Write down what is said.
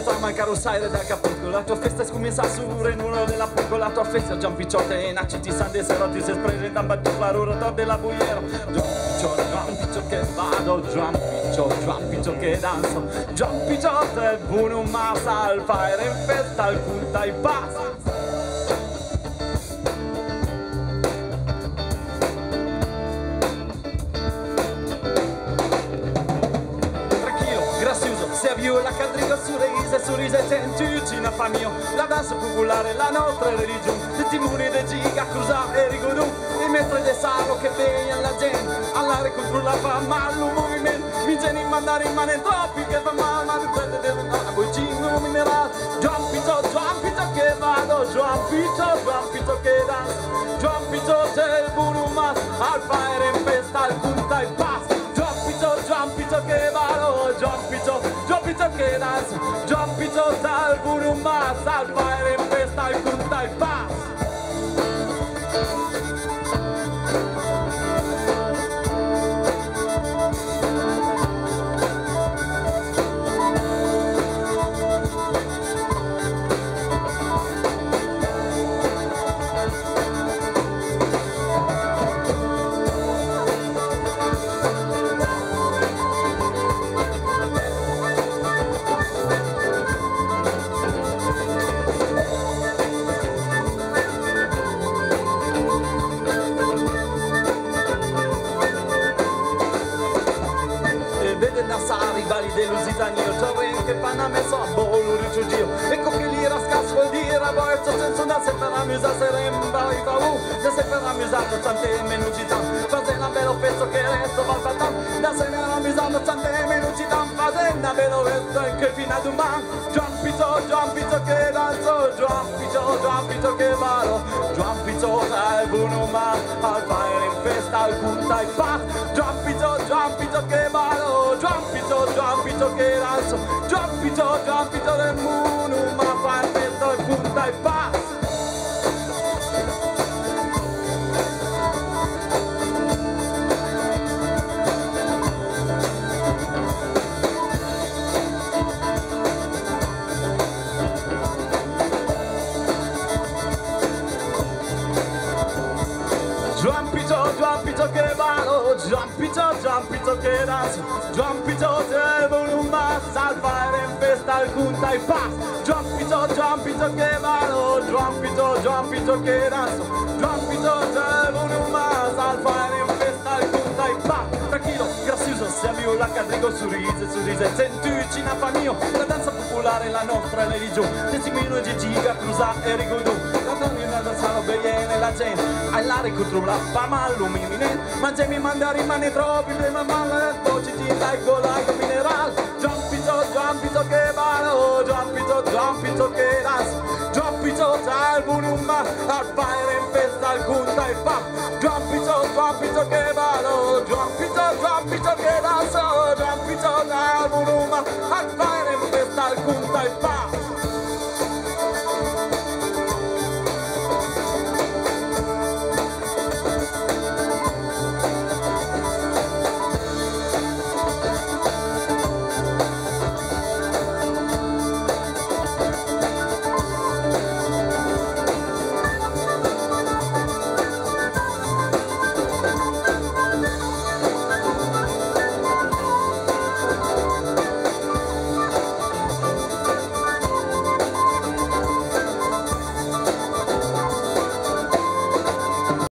trama il carousel da Acapulco. La tua festa scommessa su Renuno della Puco. La tua festa Gian Picciotte e Naciti Sande Serotti se presenta la rotor della Buiero. Gian Piccio che vado, Gian Piccio che danzo, Gian Picciotte è buono ma salva e in festa al punta e passa. Se viola cadrigo su rise tentucina fa mio la danza popolare, la nostra religione, i timoni de giga, cruza e rigodù, i maestri de salo che vegliano la gente, all'aria contro la fama, il movimento, mi geni mandare in mano troppi che fa male, ma dipende dalla cucina minerale, Gian Piccio che vado, Gian Piccio che danza, Gian Piccio c'è il buono ma al fare in festa, al punta e passa, Gian Piccio che vado, Gian Piccio che danza, Gian Piccio dal buono ma al fare in festa, al punta e passa. Lusitania, Torrent che fanno a messo a bolo ricciugio, ecco che l'ira scasso vuol dire a voi senso da sempre la musa seremba i paù, da sempre la musa tante menugità, fate una bella pezzo che resto va fatta, da sempre la musa tante menugità, fate una bella pezzo anche fino a domani, Gian Piccio che danzo, Gian Piccio che vado, Gian Piccio dal buono ma al fare in festa al punta e fa, Gian Piccio che vado, Gian Piccio che danzo, Gian Piccio del mondo, ma fa il festa e punta e passa. Gian Piccio che vado, Gian Piccio che danzo, Gian Piccio del buono ma salvare in festa al punta e passa, Gian Piccio che vado, Gian Piccio che danzo, Gian Piccio del buono ma salvare in festa al punta e passa, tranquillo, grazioso, siamo la cadrigo su rise, sentucina fa mio, la danza popolare, la nostra religione, testimino di giga, cruza e rigodù, la donna da salo bene la gente, all'aria contro la fama, l'umilmente, mangiami mandare rimane troppi, ma male, voce di laico minerale, Gian Piccio che vado, Gian Piccio che danzo, Gian Piccio dal buono ma al fare in festa al punta e fa, Gian Piccio che vado, Gian Piccio che danzo, Gian Piccio dal buono ma al fare in festa al punta e fa.